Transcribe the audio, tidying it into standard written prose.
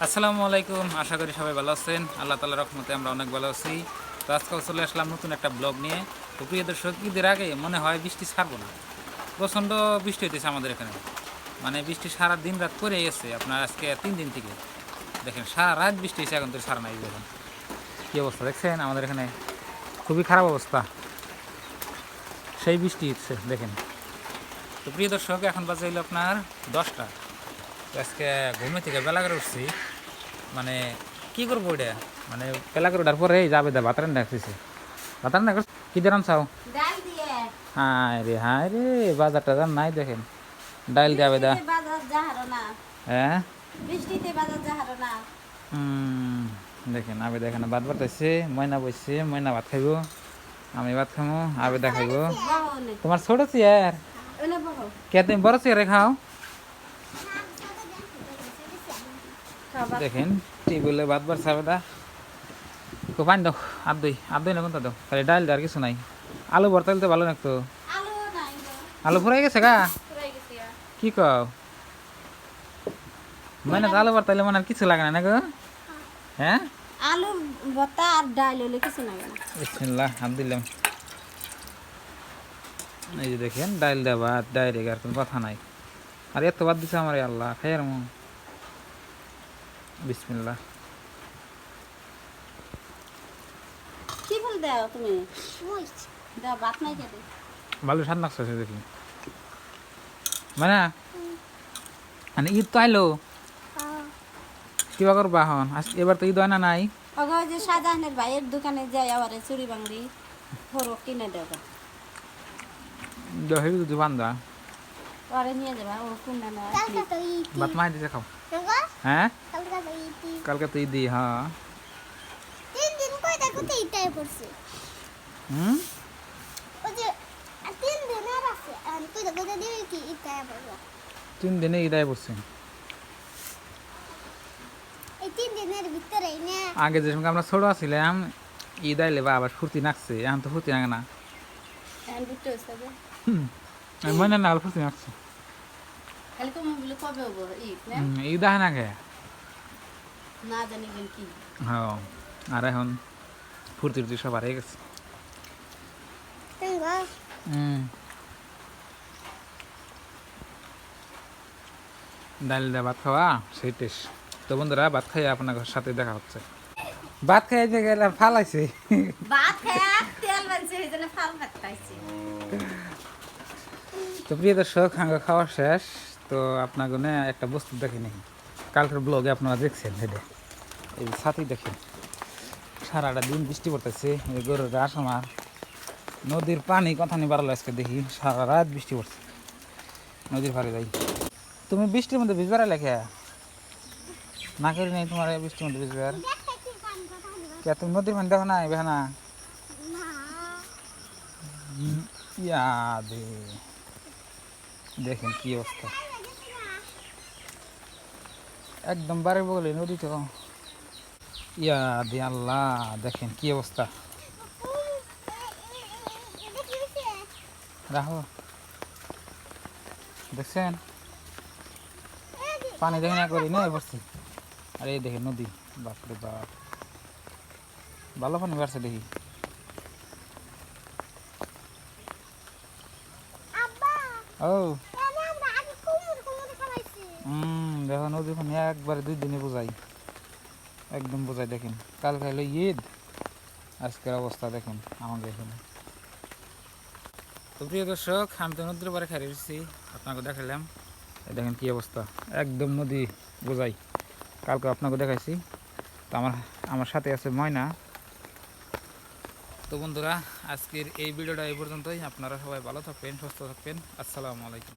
আসসালামু আলাইকুম, আশা করি সবাই ভালো আছেন। আল্লাহ তাআলার রহমতে আমরা অনেক ভালো আছি। তো আজকাল চলে আসলাম নতুন একটা ব্লগ নিয়ে। তো প্রিয় দর্শক, ঈদের আগে মনে হয় বৃষ্টি ছাড়বো না, প্রচণ্ড বৃষ্টি হইতেছে আমাদের এখানে। মানে বৃষ্টি সারা দিন রাত করে গেছে, আপনার আজকে 3 দিন থেকে দেখেন সারা রাত বৃষ্টি হয়েছে, এখন তো সারা নাই। দেখেন কী অবস্থা, দেখছেন আমাদের এখানে খুবই খারাপ অবস্থা, সেই বৃষ্টি হচ্ছে দেখেন। তো প্রিয় দর্শক, এখন বাজে হইলো আপনার 10টা। তো আজকে ঘুমে থেকে বেলা করে উঠছি, মানে কি করবো এটা, মানে পেলা করে ওঠার পরে যাবে দা ভাত রান্না রাখতেছে। ভাত রান্না করছে কি দিয়ে রান্নাও? ডাল দিয়ে। হায় রে বাজার টাজার নাই দেখেন, ডাইল যাবে দা। বৃষ্টিতে বাজার যাহারো না। হ্যাঁ বৃষ্টিতে বাজার যাহারো না। দেখেন আবে দেখেন ভাত বাড়তেছে, ময়না বসছে, ময়না ভাত খাইব, আমি ভাত খাবো, আবেদা খাইব। বাহনে। তোমার ছোট চেয়ার, ওনে বহ। কে তুমি বড় চেয়ারে খাও? খাবার। দেখেন টেবিলে ভাত বাড়ছে আবেদা। তো পানি দাও, আর দই না কোনটা দাও, খালি ডাল আর কিছু নাই। আলু ভর্তা দিলে তো ভালো লাগতো। আলু নাই গো। আলু ফুরাই গেছে গা? পুরাই গেছে। কি কও? মানে আলু ভর্তা দিলে মানে আর কিছু লাগে না গো? হ্যাঁ আলু ভর্তা আর ডাল হলে কিছু নাই না। বিসমিল্লাহ, হাত দিলাম। এই যে দেখেন ডাইল দেওয়া ভাত ডাইরেক্ট, আর কোনো কথা নাই। আর এত ভাত দিছে আমার, আল্লাহ খাই আর বিসমিল্লাহ। কি ফুল দাও তুমি? দাও ভাত নাই কেটে। ভালো স্বাদ লাগছে দেখি। মানে মানে ঈদ তো আইলো, কিবা করবা এখন? এবার তো ঈদ হয় না নাই? ওগো যে শাহজাহানের ভাইয়ের দোকানে যাই আবার চুরি বাংড়ি ফরক কিনে দেবা। দহি দুধ বান্ধা পরে নিয়ে যাবা ও কোনটা না। ভাত মাই দিছে খাও। হ্যাঁ কালকে তো ঈদ, হ্যাঁ। হুম তিন দিনে ঈদ আয় পড়ছে। আগে যে সময় আমরা ছোট আছিলাম, ঈদ আইলে বা আবার ফুর্তি নাকছে, এখন তো ফুর্তি নাগে না। আমি মনে না ফুর্তি নাকছে। খালি তুমি বলে কবে হবো ঈদ না? ঈদ আহে না গে, না জানি কি। হ্যাঁ। আর এখন ফুর্তি টুর্তি সব হারিয়ে গেছে। ডাল দিয়ে ভাত খাওয়া সেই টেস্ট। তো বন্ধুরা, ভাত খাইয়ে আপনার সাথে দেখা হচ্ছে। ভাত খাইয়ে যে গেলে ফালাইছে, ভাত খায়া তেল বানছে এই জন্য ফাল ভাত খাইছি। তো প্রিয় দর্শক, হাঙ্গা খাওয়া শেষ। তো আপনার জন্য একটা বস্তু দেখে নিই, কালকের ব্লগে আপনারা দেখছেন। হেঁটে এই ছাতি দেখেন, সারাটা দিন বৃষ্টি পড়তেছে, এই গরুর ঘাস আমার, নদীর পানি কথা নিয়ে বাড়ালো আজকে দেখি, সারা রাত বৃষ্টি পড়ছে, নদীর পাড়ে যাই। তুমি বৃষ্টির মধ্যে ভিজবার লেখা না করি নাই, তোমার এই বৃষ্টির মধ্যে ভিজবার কে? তুমি নদীর পানি দেখো না এবে না? ইয়া দে দেখেন কি অবস্থা, একদম বাড়ির বগলে নদী তো। ইয়া দে আল্লাহ, দেখেন কি অবস্থা। রাখো, দেখছেন পানি দেখে না করি না বসছি। আর এই দেখেন নদী, বাপরে বাপ, ভালো পানি বাড়ছে দেখি। ও দেখো নদী পানি একবারে 2 দিনে বোঝাই, একদম বোঝাই। দেখেন কালকে হলো ঈদ, আজকের অবস্থা দেখেন আমাদের এখানে। তো প্রিয় দর্শক, আমি তো নদীর পাড়ে খাই দিচ্ছি, আপনাকে দেখালাম। দেখেন কি অবস্থা, একদম নদী বোঝাই। কালকে আপনাকে দেখাইছি। তো আমার সাথে আছে ময়না। তো বন্ধুরা, আজকের এই ভিডিওটা এই পর্যন্তই। আপনারা সবাই ভালো থাকবেন, সুস্থ থাকবেন। আসসালামু আলাইকুম।